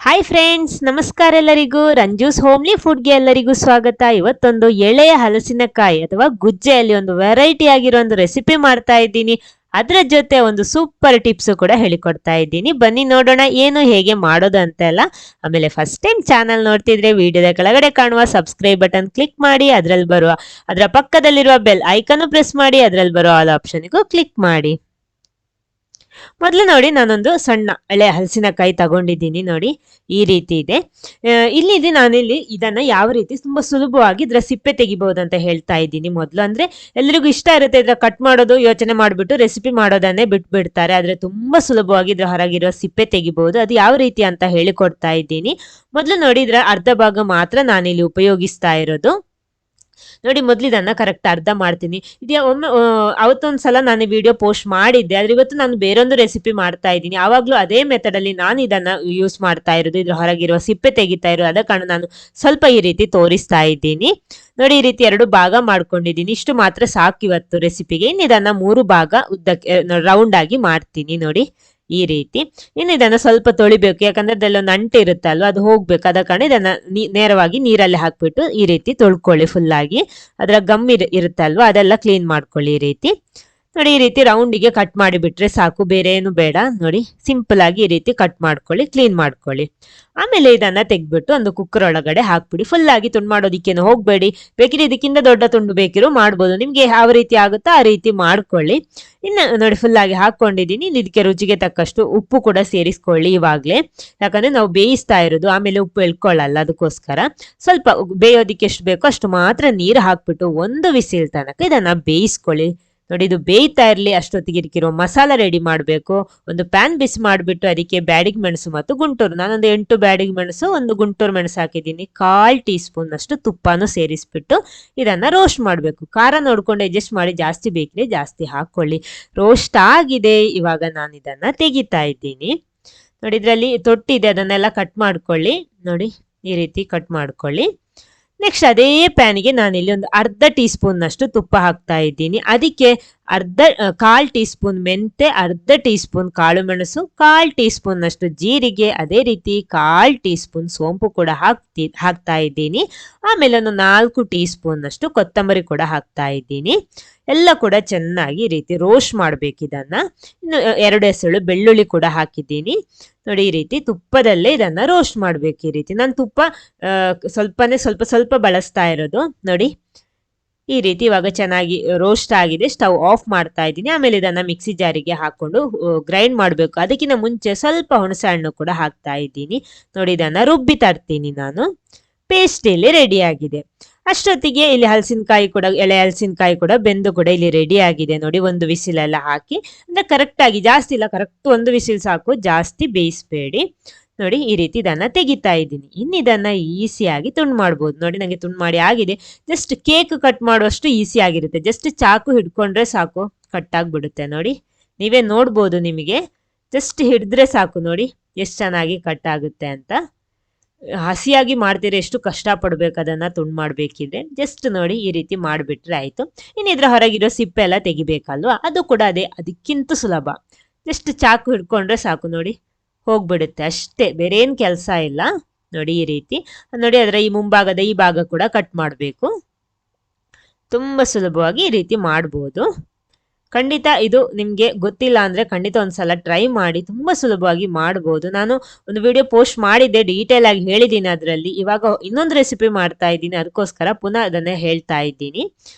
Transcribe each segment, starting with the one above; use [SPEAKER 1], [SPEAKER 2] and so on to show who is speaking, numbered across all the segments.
[SPEAKER 1] Hi friends, ನಮಸ್ಕಾರ ಎಲ್ಲರಿಗೂ. ರಂಜೂಸ್ homely ಫುಡ್ಗೆ ಎಲ್ಲರಿಗೂ ಸ್ವಾಗತ. ಇವತ್ತೊಂದು ಎಳೆಯ ಹಲಸಿನಕಾಯಿ ಅಥವಾ ಗುಜ್ಜೆಯಲ್ಲಿ ಒಂದು ವೆರೈಟಿ ಆಗಿರೋ ಒಂದು ರೆಸಿಪಿ ಮಾಡ್ತಾ ಇದ್ದೀನಿ. ಅದರ ಜೊತೆ ಒಂದು ಸೂಪರ್ ಟಿಪ್ಸ್ ಕೂಡ ಹೇಳಿಕೊಡ್ತಾ ಇದ್ದೀನಿ. ಬನ್ನಿ ನೋಡೋಣ ಏನು ಹೇಗೆ ಮಾಡೋದು ಅಂತೆಲ್ಲ. ಆಮೇಲೆ ಫಸ್ಟ್ ಟೈಮ್ ಚಾನಲ್ ನೋಡ್ತಿದ್ರೆ ವಿಡಿಯೋದ ಕೆಳಗಡೆ ಕಾಣುವ ಸಬ್ಸ್ಕ್ರೈಬ್ ಬಟನ್ ಕ್ಲಿಕ್ ಮಾಡಿ, ಅದರ ಪಕ್ಕದಲ್ಲಿರುವ ಬೆಲ್ ಐಕನ್ ಪ್ರೆಸ್ ಮಾಡಿ, ಅದರಲ್ಲಿ ಬರುವ ಆಲ್ ಆಪ್ಷನ್ಗೂ ಕ್ಲಿಕ್ ಮಾಡಿ. ಮೊದಲು ನೋಡಿ, ನಾನೊಂದು ಸಣ್ಣ ಎಳೆ ಹಲಸಿನಕಾಯಿ ತಗೊಂಡಿದ್ದೀನಿ. ನೋಡಿ, ಈ ರೀತಿ ಇದೆ. ಇಲ್ಲಿದೆ. ನಾನಿಲ್ಲಿ ಇದನ್ನ ಯಾವ ರೀತಿ ತುಂಬಾ ಸುಲಭವಾಗಿ ಇದ್ರ ಸಿಪ್ಪೆ ತೆಗಿಬಹುದು ಅಂತ ಹೇಳ್ತಾ ಇದ್ದೀನಿ ಮೊದಲು. ಅಂದ್ರೆ ಎಲ್ರಿಗೂ ಇಷ್ಟ ಇರುತ್ತೆ ಇದ್ರ ಕಟ್ ಮಾಡೋದು, ಯೋಚನೆ ಮಾಡ್ಬಿಟ್ಟು ರೆಸಿಪಿ ಮಾಡೋದನ್ನೇ ಬಿಟ್ಬಿಡ್ತಾರೆ. ಆದ್ರೆ ತುಂಬಾ ಸುಲಭವಾಗಿ ಇದ್ರ ಹೊರಗಿರೋ ಸಿಪ್ಪೆ ತೆಗಿಬಹುದು. ಅದು ಯಾವ ರೀತಿ ಅಂತ ಹೇಳಿಕೊಡ್ತಾ ಇದ್ದೀನಿ. ಮೊದಲು ನೋಡಿ, ಇದ್ರ ಅರ್ಧ ಭಾಗ ಮಾತ್ರ ನಾನಿಲ್ಲಿ ಉಪಯೋಗಿಸ್ತಾ ಇರೋದು. ನೋಡಿ, ಮೊದಲು ಇದನ್ನ ಕರೆಕ್ಟ್ ಅರ್ಧ ಮಾಡ್ತೀನಿ. ಇದು ಒಮ್ಮೆ ಅವತ್ತೊಂದ್ಸಲ ನಾನು ವಿಡಿಯೋ ಪೋಸ್ಟ್ ಮಾಡಿದ್ದೆ, ಆದ್ರೆ ಇವತ್ತು ನಾನು ಬೇರೊಂದು ರೆಸಿಪಿ ಮಾಡ್ತಾ ಇದ್ದೀನಿ. ಆವಾಗ್ಲೂ ಅದೇ ಮೆಥಡ್ ಅಲ್ಲಿ ನಾನು ಇದನ್ನ ಯೂಸ್ ಮಾಡ್ತಾ ಇರೋದು. ಇದ್ರ ಹೊರಗಿರುವ ಸಿಪ್ಪೆ ತೆಗಿತಾ ಇರೋದು. ಅದ ಕಾರಣ ನಾನು ಸ್ವಲ್ಪ ಈ ರೀತಿ ತೋರಿಸ್ತಾ ಇದ್ದೀನಿ. ನೋಡಿ, ಈ ರೀತಿ 2 ಭಾಗ ಮಾಡ್ಕೊಂಡಿದ್ದೀನಿ. ಇಷ್ಟು ಮಾತ್ರ ಸಾಕು ಇವತ್ತು ರೆಸಿಪಿಗೆ. ಇನ್ನು ಇದನ್ನ 3 ಭಾಗ ಉದ್ದಕ್ಕೆ ರೌಂಡ್ ಆಗಿ ಮಾಡ್ತೀನಿ. ನೋಡಿ, ಈ ರೀತಿ. ಇನ್ನು ಇದನ್ನ ಸ್ವಲ್ಪ ತೊಳಿಬೇಕು, ಯಾಕಂದ್ರೆ ಅದೆಲ್ಲೊಂದು ಅಂಟು ಇರುತ್ತಲ್ವ, ಅದು ಹೋಗ್ಬೇಕು. ಅದ ಕಾರಣ ಇದನ್ನ ನೇರವಾಗಿ ನೀರಲ್ಲಿ ಹಾಕ್ಬಿಟ್ಟು ಈ ರೀತಿ ತೊಳ್ಕೊಳ್ಳಿ. ಫುಲ್ ಆಗಿ ಅದರ ಗಮ್ ಇರುತ್ತಲ್ವ, ಅದೆಲ್ಲ ಕ್ಲೀನ್ ಮಾಡ್ಕೊಳ್ಳಿ. ಈ ರೀತಿ ನೋಡಿ, ಈ ರೀತಿ ರೌಂಡಿಗೆ ಕಟ್ ಮಾಡಿಬಿಟ್ರೆ ಸಾಕು, ಬೇರೆ ಏನು ಬೇಡ. ನೋಡಿ, ಸಿಂಪಲ್ ಆಗಿ ಈ ರೀತಿ ಕಟ್ ಮಾಡ್ಕೊಳ್ಳಿ, ಕ್ಲೀನ್ ಮಾಡ್ಕೊಳ್ಳಿ. ಆಮೇಲೆ ಇದನ್ನ ತೆಗ್ಬಿಟ್ಟು ಒಂದು ಕುಕ್ಕರ್ ಒಳಗಡೆ ಹಾಕ್ಬಿಡಿ. ಫುಲ್ ಆಗಿ ತುಂಡು ಮಾಡೋದಿಕ್ಕೇನು ಹೋಗ್ಬೇಡಿ. ಬೇಕಿದ್ರೆ ಇದಕ್ಕಿಂತ ದೊಡ್ಡ ತುಂಡು ಬೇಕಿರೋ ಮಾಡ್ಬೋದು, ನಿಮ್ಗೆ ಯಾವ ರೀತಿ ಆಗುತ್ತೋ ಆ ರೀತಿ ಮಾಡ್ಕೊಳ್ಳಿ. ಇನ್ನು ನೋಡಿ, ಫುಲ್ ಆಗಿ ಹಾಕೊಂಡಿದ್ದೀನಿ. ಇದಕ್ಕೆ ರುಚಿಗೆ ತಕ್ಕಷ್ಟು ಉಪ್ಪು ಕೂಡ ಸೇರಿಸ್ಕೊಳ್ಳಿ ಇವಾಗ್ಲೇ, ಯಾಕಂದ್ರೆ ನಾವು ಬೇಯಿಸ್ತಾ ಇರೋದು, ಆಮೇಲೆ ಉಪ್ಪು ಎಳ್ಕೊಳ್ಳಲ್ಲ. ಅದಕ್ಕೋಸ್ಕರ ಸ್ವಲ್ಪ ಬೇಯೋದಿಕ್ಕೆ ಎಷ್ಟು ಬೇಕೋ ಅಷ್ಟು ಮಾತ್ರ ನೀರು ಹಾಕ್ಬಿಟ್ಟು 1 ವಿಸಿಲ್ ತನಕ ಇದನ್ನ ಬೇಯಿಸ್ಕೊಳ್ಳಿ. ನೋಡಿ, ಇದು ಬೇಯ್ತಾ ಇರಲಿ. ಅಷ್ಟೊತ್ತಿಗೆ ಇದಕ್ಕಿರೋ ಮಸಾಲ ರೆಡಿ ಮಾಡಬೇಕು. ಒಂದು ಪ್ಯಾನ್ ಬಿಸಿ ಮಾಡಿಬಿಟ್ಟು ಅದಕ್ಕೆ ಬ್ಯಾಡಿಗೆ ಮೆಣಸು ಮತ್ತು ಗುಂಟೂರು, ನಾನೊಂದು 8 ಬ್ಯಾಡಿಗೆ ಮೆಣಸು, 1 ಗುಂಟೂರು ಮೆಣಸು ಹಾಕಿದ್ದೀನಿ. 1/4 ಟೀ ಸ್ಪೂನ್ ಅಷ್ಟು ತುಪ್ಪನೂ ಸೇರಿಸ್ಬಿಟ್ಟು ಇದನ್ನ ರೋಸ್ಟ್ ಮಾಡಬೇಕು. ಖಾರ ನೋಡ್ಕೊಂಡು ಅಡ್ಜಸ್ಟ್ ಮಾಡಿ, ಜಾಸ್ತಿ ಬೇಕಿದ್ರೆ ಜಾಸ್ತಿ ಹಾಕೊಳ್ಳಿ. ರೋಸ್ಟ್ ಆಗಿದೆ. ಇವಾಗ ನಾನು ಇದನ್ನ ತೆಗಿತಾ ಇದ್ದೀನಿ. ನೋಡಿ, ಇದರಲ್ಲಿ ತೊಟ್ಟಿದೆ, ಅದನ್ನೆಲ್ಲ ಕಟ್ ಮಾಡ್ಕೊಳ್ಳಿ. ನೋಡಿ, ಈ ರೀತಿ ಕಟ್ ಮಾಡ್ಕೊಳ್ಳಿ. ನೆಕ್ಸ್ಟ್ ಅದೇ ಪ್ಯಾನಿಗೆ ನಾನಿಲ್ಲಿ ಒಂದು ಅರ್ಧ ಟೀ ಸ್ಪೂನ್ ಅಷ್ಟು ತುಪ್ಪ ಹಾಕ್ತಾ ಇದ್ದೀನಿ. ಅದಕ್ಕೆ 1/4 ಟೀ ಸ್ಪೂನ್ ಮೆಂತೆ, ಅರ್ಧ ಟೀ ಸ್ಪೂನ್ ಕಾಳು ಮೆಣಸು, 1/4 ಟೀ ಸ್ಪೂನ್ ಅಷ್ಟು ಜೀರಿಗೆ, ಅದೇ ರೀತಿ 1/4 ಟೀ ಸ್ಪೂನ್ ಸೋಂಪು ಕೂಡ ಹಾಕ್ತಾ ಇದ್ದೀನಿ. ಆಮೇಲೆ ಒಂದು 4 ಟೀ ಸ್ಪೂನ್ ಅಷ್ಟು ಕೊತ್ತಂಬರಿ ಕೂಡ ಹಾಕ್ತಾ ಇದ್ದೀನಿ. ಎಲ್ಲ ಕೂಡ ಚೆನ್ನಾಗಿ ಈ ರೀತಿ ರೋಸ್ಟ್ ಮಾಡ್ಬೇಕು ಇದನ್ನ. ಇನ್ನು 2 ಎಸಳು ಬೆಳ್ಳುಳ್ಳಿ ಕೂಡ ಹಾಕಿದ್ದೀನಿ. ನೋಡಿ, ಈ ರೀತಿ ತುಪ್ಪದಲ್ಲೇ ಇದನ್ನ ರೋಸ್ಟ್ ಮಾಡ್ಬೇಕು. ಈ ರೀತಿ ನಾನು ತುಪ್ಪ ಸ್ವಲ್ಪ ಬಳಸ್ತಾ ಇರೋದು. ನೋಡಿ, ಈ ರೀತಿ ಇವಾಗ ಚೆನ್ನಾಗಿ ರೋಸ್ಟ್ ಆಗಿದೆ. ಸ್ಟವ್ ಆಫ್ ಮಾಡ್ತಾ ಇದ್ದೀನಿ. ಆಮೇಲೆ ಇದನ್ನ ಮಿಕ್ಸಿ ಜಾರಿಗೆ ಹಾಕೊಂಡು ಗ್ರೈಂಡ್ ಮಾಡಬೇಕು. ಅದಕ್ಕಿಂತ ಮುಂಚೆ ಸ್ವಲ್ಪ ಹುಣಸೆ ಹಣ್ಣು ಕೂಡ ಹಾಕ್ತಾ ಇದ್ದೀನಿ. ನೋಡಿ, ಇದನ್ನ ರುಬ್ಬಿ ತರ್ತೀನಿ ನಾನು. ಪೇಸ್ಟ್ ಇಲ್ಲಿ ರೆಡಿ ಆಗಿದೆ. ಅಷ್ಟೊತ್ತಿಗೆ ಇಲ್ಲಿ ಎಳೆ ಹಲಸಿನಕಾಯಿ ಕೂಡ ಬೆಂದು ಕೂಡ ಇಲ್ಲಿ ರೆಡಿ ಆಗಿದೆ. ನೋಡಿ, 1 ವಿಸಿಲ್ ಎಲ್ಲ ಹಾಕಿ, ಅಂದ್ರೆ ಕರೆಕ್ಟ್ ಆಗಿ, ಜಾಸ್ತಿ ಇಲ್ಲ, ಕರೆಕ್ಟ್ 1 ವಿಸಿಲ್ ಸಾಕು, ಜಾಸ್ತಿ ಬೇಯಿಸಬೇಡಿ. ನೋಡಿ, ಈ ರೀತಿ ಇದನ್ನ ತೆಗಿತಾ ಇದ್ದೀನಿ. ಇನ್ನು ಇದನ್ನ ಈಸಿಯಾಗಿ ತುಂಡು ಮಾಡ್ಬೋದು. ನೋಡಿ, ನನಗೆ ತುಂಡು ಮಾಡಿ ಆಗಿದೆ. ಜಸ್ಟ್ ಕೇಕ್ ಕಟ್ ಮಾಡುವಷ್ಟು ಈಸಿ ಆಗಿರುತ್ತೆ. ಜಸ್ಟ್ ಚಾಕು ಹಿಡ್ಕೊಂಡ್ರೆ ಸಾಕು, ಕಟ್ ಆಗ್ಬಿಡುತ್ತೆ. ನೋಡಿ, ನೀವೇ ನೋಡ್ಬೋದು. ನಿಮಗೆ ಜಸ್ಟ್ ಹಿಡಿದ್ರೆ ಸಾಕು. ನೋಡಿ, ಎಷ್ಟು ಚೆನ್ನಾಗಿ ಕಟ್ ಆಗುತ್ತೆ ಅಂತ. ಹಸಿಯಾಗಿ ಮಾಡ್ತೀರಿ, ಎಷ್ಟು ಕಷ್ಟ ಪಡ್ಬೇಕು ಅದನ್ನ ತುಂಡು ಮಾಡ್ಬೇಕಿದ್ರೆ. ಜಸ್ಟ್ ನೋಡಿ, ಈ ರೀತಿ ಮಾಡಿಬಿಟ್ರೆ ಆಯ್ತು. ಇನ್ನು ಇದ್ರ ಹೊರಗಿರೋ ಸಿಪ್ಪೆ ಎಲ್ಲ ತೆಗಿಬೇಕಲ್ವಾ, ಅದು ಕೂಡ ಅದಕ್ಕಿಂತ ಸುಲಭ. ಜಸ್ಟ್ ಚಾಕು ಹಿಡ್ಕೊಂಡ್ರೆ ಸಾಕು. ನೋಡಿ, ಹೋಗ್ಬಿಡುತ್ತೆ ಅಷ್ಟೇ, ಬೇರೆ ಏನು ಕೆಲಸ ಇಲ್ಲ. ನೋಡಿ, ಈ ರೀತಿ. ನೋಡಿ, ಅದರ ಈ ಮುಂಭಾಗದ ಈ ಭಾಗ ಕೂಡ ಕಟ್ ಮಾಡಬೇಕು. ತುಂಬಾ ಸುಲಭವಾಗಿ ಈ ರೀತಿ ಮಾಡ್ಬೋದು. ಖಂಡಿತ ಇದು ನಿಮಗೆ ಗೊತ್ತಿಲ್ಲ ಅಂದ್ರೆ ಖಂಡಿತ ಒಂದ್ಸಲ ಟ್ರೈ ಮಾಡಿ, ತುಂಬಾ ಸುಲಭವಾಗಿ ಮಾಡ್ಬೋದು. ನಾನು ಒಂದು ವಿಡಿಯೋ ಪೋಸ್ಟ್ ಮಾಡಿದ್ದೆ, ಡೀಟೇಲ್ ಆಗಿ ಹೇಳಿದ್ದೀನಿ ಅದರಲ್ಲಿ. ಇವಾಗ ಇನ್ನೊಂದು ರೆಸಿಪಿ ಮಾಡ್ತಾ ಇದ್ದೀನಿ, ಅದಕ್ಕೋಸ್ಕರ ಪುನಃ ಅದನ್ನೇ ಹೇಳ್ತಾ ಇದ್ದೀನಿ.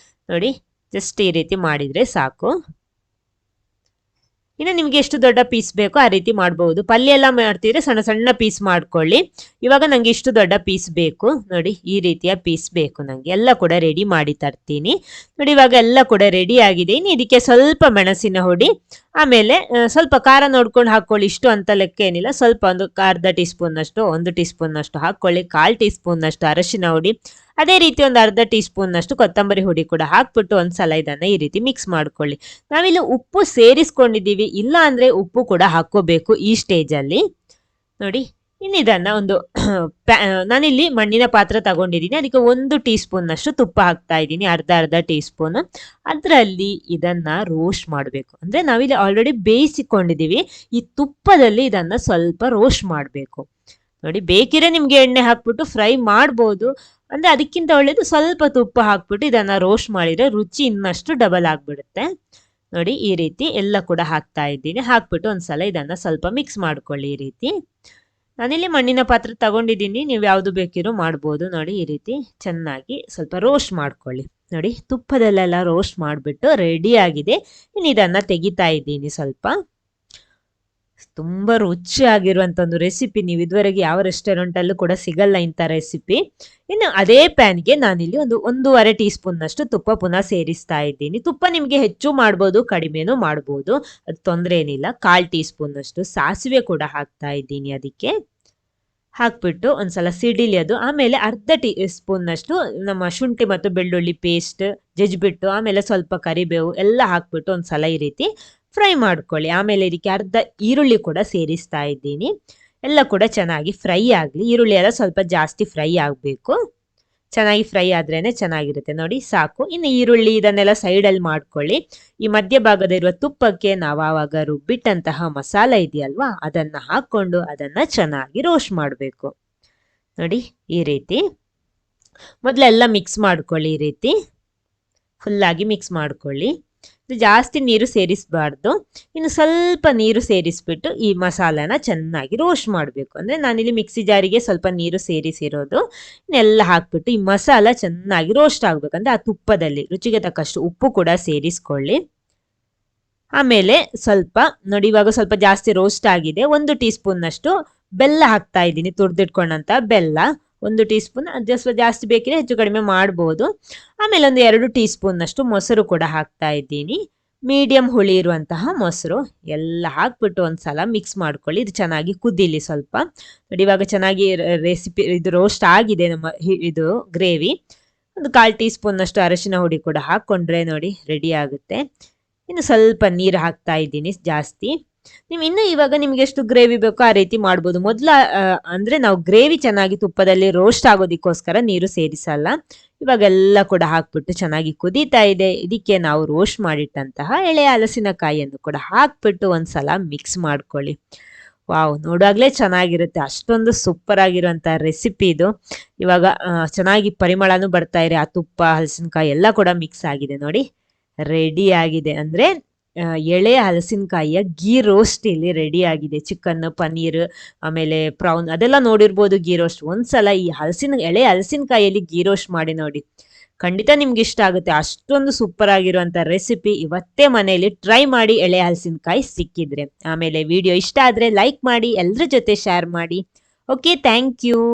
[SPEAKER 1] ನೋಡಿ, ಜಸ್ಟ್ ಈ ರೀತಿ ಮಾಡಿದ್ರೆ ಸಾಕು. ಇನ್ನು ನಿಮ್ಗೆ ಎಷ್ಟು ದೊಡ್ಡ ಪೀಸ್ ಬೇಕೋ ಆ ರೀತಿ ಮಾಡಬಹುದು. ಪಲ್ಯ ಎಲ್ಲ ಮಾಡ್ತಿದ್ರೆ ಸಣ್ಣ ಸಣ್ಣ ಪೀಸ್ ಮಾಡ್ಕೊಳ್ಳಿ. ಇವಾಗ ನಂಗೆ ಇಷ್ಟು ದೊಡ್ಡ ಪೀಸ್ ಬೇಕು. ನೋಡಿ, ಈ ರೀತಿಯ ಪೀಸ್ ಬೇಕು ನಂಗೆ. ಎಲ್ಲ ಕೂಡ ರೆಡಿ ಮಾಡಿ ತರ್ತೀನಿ. ನೋಡಿ, ಇವಾಗ ಎಲ್ಲ ಕೂಡ ರೆಡಿ ಆಗಿದೆ. ಇನ್ನು ಇದಕ್ಕೆ ಸ್ವಲ್ಪ ಮೆಣಸಿನ ಹುಡಿ, ಆಮೇಲೆ ಸ್ವಲ್ಪ ಖಾರ ನೋಡ್ಕೊಂಡು ಹಾಕೊಳ್ಳಿ. ಇಷ್ಟು ಅಂತ ಲೆಕ್ಕ ಏನಿಲ್ಲ, ಸ್ವಲ್ಪ ಒಂದು ಅರ್ಧ ಟೀ ಸ್ಪೂನ್ ಅಷ್ಟು, 1 ಟೀ ಸ್ಪೂನ್ ಅಷ್ಟು ಹಾಕೊಳ್ಳಿ. 1/4 ಟೀ ಸ್ಪೂನ್ ಅಷ್ಟು ಅರಶಿನ ಹುಡಿ, ಅದೇ ರೀತಿ ಒಂದು ಅರ್ಧ ಟೀ ಸ್ಪೂನ್ ಅಷ್ಟು ಕೊತ್ತಂಬರಿ ಹುಡಿ ಕೂಡ ಹಾಕ್ಬಿಟ್ಟು ಒಂದ್ಸಲ ಇದನ್ನ ಈ ರೀತಿ ಮಿಕ್ಸ್ ಮಾಡ್ಕೊಳ್ಳಿ. ನಾವಿಲ್ಲಿ ಉಪ್ಪು ಸೇರಿಸ್ಕೊಂಡಿದ್ದೀವಿ, ಇಲ್ಲ ಅಂದ್ರೆ ಉಪ್ಪು ಕೂಡ ಹಾಕೋಬೇಕು ಈ ಸ್ಟೇಜ್ ಅಲ್ಲಿ. ನೋಡಿ, ಇನ್ನು ಇದನ್ನ ಒಂದು ನಾನಿಲ್ಲಿ ಮಣ್ಣಿನ ಪಾತ್ರ ತಗೊಂಡಿದ್ದೀನಿ. ಅದಕ್ಕೆ 1 ಟೀ ಸ್ಪೂನ್ ಅಷ್ಟು ತುಪ್ಪ ಹಾಕ್ತಾ ಇದ್ದೀನಿ, ಅರ್ಧ ಟೀ ಸ್ಪೂನ್. ಅದರಲ್ಲಿ ಇದನ್ನ ರೋಸ್ಟ್ ಮಾಡಬೇಕು. ಅಂದ್ರೆ ನಾವಿಲ್ಲಿ ಆಲ್ರೆಡಿ ಬೇಯಿಸಿಕೊಂಡಿದ್ದೀವಿ, ಈ ತುಪ್ಪದಲ್ಲಿ ಇದನ್ನ ಸ್ವಲ್ಪ ರೋಸ್ಟ್ ಮಾಡಬೇಕು. ನೋಡಿ ಬೇಕಿದ್ರೆ ನಿಮ್ಗೆ ಎಣ್ಣೆ ಹಾಕ್ಬಿಟ್ಟು ಫ್ರೈ ಮಾಡ್ಬೋದು. ಅಂದ್ರೆ ಅದಕ್ಕಿಂತ ಒಳ್ಳೇದು ಸ್ವಲ್ಪ ತುಪ್ಪ ಹಾಕ್ಬಿಟ್ಟು ಇದನ್ನ ರೋಸ್ಟ್ ಮಾಡಿದ್ರೆ ರುಚಿ ಇನ್ನಷ್ಟು ಡಬಲ್ ಆಗ್ಬಿಡುತ್ತೆ. ನೋಡಿ ಈ ರೀತಿ ಎಲ್ಲ ಕೂಡ ಹಾಕ್ತಾ ಇದ್ದೀನಿ. ಹಾಕ್ಬಿಟ್ಟು ಒಂದ್ಸಲ ಇದನ್ನ ಸ್ವಲ್ಪ ಮಿಕ್ಸ್ ಮಾಡ್ಕೊಳ್ಳಿ ಈ ರೀತಿ. ನಾನಿಲ್ಲಿ ಮಣ್ಣಿನ ಪಾತ್ರೆ ತಗೊಂಡಿದ್ದೀನಿ, ನೀವು ಯಾವುದು ಬೇಕಿರೋ ಮಾಡ್ಬೋದು. ನೋಡಿ ಈ ರೀತಿ ಚೆನ್ನಾಗಿ ಸ್ವಲ್ಪ ರೋಸ್ಟ್ ಮಾಡ್ಕೊಳ್ಳಿ. ನೋಡಿ ತುಪ್ಪದಲ್ಲೆಲ್ಲ ರೋಸ್ಟ್ ಮಾಡಿಬಿಟ್ಟು ರೆಡಿ ಆಗಿದೆ. ಇನ್ನು ಇದನ್ನ ತೆಗಿತಾ ಇದ್ದೀನಿ ಸ್ವಲ್ಪ. ತುಂಬ ರುಚಿಯಾಗಿರುವಂಥ ಒಂದು ರೆಸಿಪಿ. ನೀವು ಇದುವರೆಗೆ ಯಾವ ರೆಸ್ಟೋರೆಂಟಲ್ಲೂ ಕೂಡ ಸಿಗಲ್ಲ ಇಂಥ ರೆಸಿಪಿ. ಇನ್ನು ಅದೇ ಪ್ಯಾನ್ಗೆ ನಾನಿಲ್ಲಿ ಒಂದೂವರೆ ಟೀ ಸ್ಪೂನ್ನಷ್ಟು ತುಪ್ಪ ಪುನಃ ಸೇರಿಸ್ತಾ ಇದ್ದೀನಿ. ತುಪ್ಪ ನಿಮಗೆ ಹೆಚ್ಚು ಮಾಡ್ಬೋದು, ಕಡಿಮೆನೂ ಮಾಡ್ಬೋದು, ಅದು ತೊಂದರೆ ಏನಿಲ್ಲ. 1/4 ಟೀ ಸ್ಪೂನ್ನಷ್ಟು ಸಾಸಿವೆ ಕೂಡ ಹಾಕ್ತಾ ಇದ್ದೀನಿ ಅದಕ್ಕೆ. ಹಾಕ್ಬಿಟ್ಟು ಒಂದ್ಸಲ ಸಿಡಿಲಿ ಅದು. ಆಮೇಲೆ ಅರ್ಧ ಟೀ ಸ್ಪೂನ್ನಷ್ಟು ನಮ್ಮ ಶುಂಠಿ ಮತ್ತು ಬೆಳ್ಳುಳ್ಳಿ ಪೇಸ್ಟ್ ಜಜ್ಜಿಬಿಟ್ಟು, ಆಮೇಲೆ ಸ್ವಲ್ಪ ಕರಿಬೇವು ಎಲ್ಲ ಹಾಕ್ಬಿಟ್ಟು ಒಂದ್ಸಲ ಈ ರೀತಿ ಫ್ರೈ ಮಾಡ್ಕೊಳ್ಳಿ. ಆಮೇಲೆ ಇದಕ್ಕೆ ಅರ್ಧ ಈರುಳ್ಳಿ ಕೂಡ ಸೇರಿಸ್ತಾ ಇದ್ದೀನಿ. ಎಲ್ಲ ಕೂಡ ಚೆನ್ನಾಗಿ ಫ್ರೈ ಆಗಲಿ. ಈರುಳ್ಳಿ ಎಲ್ಲ ಸ್ವಲ್ಪ ಜಾಸ್ತಿ ಫ್ರೈ ಆಗಬೇಕು. ಚೆನ್ನಾಗಿ ಫ್ರೈ ಆದ್ರೇನೆ ಚೆನ್ನಾಗಿರುತ್ತೆ. ನೋಡಿ ಸಾಕು. ಇನ್ನು ಈರುಳ್ಳಿ ಇದನ್ನೆಲ್ಲ ಸೈಡಲ್ಲಿ ಮಾಡ್ಕೊಳ್ಳಿ. ಈ ಮಧ್ಯಭಾಗದಲ್ಲಿರುವ ತುಪ್ಪಕ್ಕೆ ನಾವು ಆವಾಗ ರುಬ್ಬಿಟ್ಟಂತಹ ಮಸಾಲ ಇದೆಯಲ್ವಾ, ಅದನ್ನ ಹಾಕೊಂಡು ಅದನ್ನ ಚೆನ್ನಾಗಿ ರೋಸ್ಟ್ ಮಾಡಬೇಕು. ನೋಡಿ ಈ ರೀತಿ ಮೊದಲೆಲ್ಲ ಮಿಕ್ಸ್ ಮಾಡ್ಕೊಳ್ಳಿ. ಈ ರೀತಿ ಫುಲ್ಲಾಗಿ ಮಿಕ್ಸ್ ಮಾಡ್ಕೊಳ್ಳಿ. ಜಾಸ್ತಿ ನೀರು ಸೇರಿಸಬಾರ್ದು. ಇನ್ನು ಸ್ವಲ್ಪ ನೀರು ಸೇರಿಸ್ಬಿಟ್ಟು ಈ ಮಸಾಲಾನ ಚೆನ್ನಾಗಿ ರೋಸ್ಟ್ ಮಾಡಬೇಕು. ಅಂದರೆ ನಾನಿಲ್ಲಿ ಮಿಕ್ಸಿ ಜಾರಿಗೆ ಸ್ವಲ್ಪ ನೀರು ಸೇರಿಸಿರೋದು. ಇನ್ನೆಲ್ಲ ಹಾಕ್ಬಿಟ್ಟು ಈ ಮಸಾಲ ಚೆನ್ನಾಗಿ ರೋಸ್ಟ್ ಆಗಬೇಕಂದ್ರೆ ಆ ತುಪ್ಪದಲ್ಲಿ ರುಚಿಗೆ ತಕ್ಕಷ್ಟು ಉಪ್ಪು ಕೂಡ ಸೇರಿಸ್ಕೊಳ್ಳಿ. ಆಮೇಲೆ ಸ್ವಲ್ಪ ನೋಡಿ ಇವಾಗ ಸ್ವಲ್ಪ ಜಾಸ್ತಿ ರೋಸ್ಟ್ ಆಗಿದೆ. 1 ಟೀ ಸ್ಪೂನ್ನಷ್ಟು ಬೆಲ್ಲ ಹಾಕ್ತಾ ಇದ್ದೀನಿ, ತುರಿದಿಟ್ಕೊಂಡಂತ ಬೆಲ್ಲ 1 ಟೀ ಸ್ಪೂನ್. ಅದು ಸ್ವಲ್ಪ ಜಾಸ್ತಿ ಬೇಕಿದ್ರೆ ಹೆಚ್ಚು ಕಡಿಮೆ ಮಾಡ್ಬೋದು. ಆಮೇಲೆ 2 ಟೀ ಸ್ಪೂನ್ನಷ್ಟು ಮೊಸರು ಕೂಡ ಹಾಕ್ತಾ ಇದ್ದೀನಿ, ಮೀಡಿಯಂ ಹುಳಿ ಇರುವಂತಹ ಮೊಸರು. ಎಲ್ಲ ಹಾಕ್ಬಿಟ್ಟು ಒಂದ್ಸಲ ಮಿಕ್ಸ್ ಮಾಡ್ಕೊಳ್ಳಿ. ಇದು ಚೆನ್ನಾಗಿ ಕುದೀಲಿ ಸ್ವಲ್ಪ. ನೋಡಿ ಇವಾಗ ಚೆನ್ನಾಗಿ ರೆಸಿಪಿ ಇದು ರೋಸ್ಟ್ ಆಗಿದೆ ನಮ್ಮ ಇದು ಗ್ರೇವಿ. 1/4 ಟೀ ಸ್ಪೂನ್ನಷ್ಟು ಅರಶಿನ ಹುಡಿ ಕೂಡ ಹಾಕ್ಕೊಂಡ್ರೆ ನೋಡಿ ರೆಡಿ ಆಗುತ್ತೆ. ಇನ್ನು ಸ್ವಲ್ಪ ನೀರು ಹಾಕ್ತಾ ಇದ್ದೀನಿ ಜಾಸ್ತಿ. ನೀವು ಇನ್ನು ಇವಾಗ ನಿಮ್ಗೆ ಎಷ್ಟು ಗ್ರೇವಿ ಬೇಕೋ ಆ ರೀತಿ ಮಾಡ್ಬೋದು. ಅಂದ್ರೆ ನಾವು ಗ್ರೇವಿ ಚೆನ್ನಾಗಿ ತುಪ್ಪದಲ್ಲಿ ರೋಸ್ಟ್ ಆಗೋದಕ್ಕೋಸ್ಕರ ನೀರು ಸೇರಿಸಲ್ಲ. ಇವಾಗೆಲ್ಲ ಕೂಡ ಹಾಕ್ಬಿಟ್ಟು ಚೆನ್ನಾಗಿ ಕುದೀತಾ ಇದೆ. ಇದಕ್ಕೆ ನಾವು ರೋಸ್ಟ್ ಮಾಡಿಟ್ಟಂತಹ ಎಳೆ ಹಲಸಿನಕಾಯಿಯನ್ನು ಕೂಡ ಹಾಕ್ಬಿಟ್ಟು ಒಂದ್ಸಲ ಮಿಕ್ಸ್ ಮಾಡ್ಕೊಳ್ಳಿ. ವಾವ್, ನೋಡಾಗ್ಲೇ ಚೆನ್ನಾಗಿರುತ್ತೆ. ಅಷ್ಟೊಂದು ಸೂಪರ್ ಆಗಿರುವಂತಹ ರೆಸಿಪಿ ಇದು. ಇವಾಗ ಚೆನ್ನಾಗಿ ಪರಿಮಳನೂ ಬರ್ತಾ ಇದೆ. ಆ ತುಪ್ಪ ಹಲಸಿನಕಾಯಿ ಎಲ್ಲ ಕೂಡ ಮಿಕ್ಸ್ ಆಗಿದೆ. ನೋಡಿ ರೆಡಿ ಆಗಿದೆ. ಅಂದ್ರೆ ಎಳೆ ಹಲಸಿನಕಾಯಿಯ ಗೀ ರೋಸ್ಟ್ ಇಲ್ಲಿ ರೆಡಿ ಆಗಿದೆ. ಚಿಕನ್, ಪನ್ನೀರ್, ಆಮೇಲೆ ಪ್ರೌನ್ ಅದೆಲ್ಲ ನೋಡಿರ್ಬೋದು ಗೀ ರೋಸ್ಟ್. ಒಂದ್ಸಲ ಈ ಎಳೆ ಹಲಸಿನಕಾಯಿಯಲ್ಲಿ ಗೀ ರೋಸ್ಟ್ ಮಾಡಿ ನೋಡಿ, ಖಂಡಿತ ನಿಮ್ಗೆ ಇಷ್ಟ ಆಗುತ್ತೆ. ಅಷ್ಟೊಂದು ಸೂಪರ್ ಆಗಿರುವಂತ ರೆಸಿಪಿ. ಇವತ್ತೇ ಮನೆಯಲ್ಲಿ ಟ್ರೈ ಮಾಡಿ ಎಳೆ ಹಲಸಿನಕಾಯಿ ಸಿಕ್ಕಿದ್ರೆ. ಆಮೇಲೆ ವಿಡಿಯೋ ಇಷ್ಟ ಆದ್ರೆ ಲೈಕ್ ಮಾಡಿ, ಎಲ್ಲರ ಜೊತೆ ಶೇರ್ ಮಾಡಿ. Okay, thank you.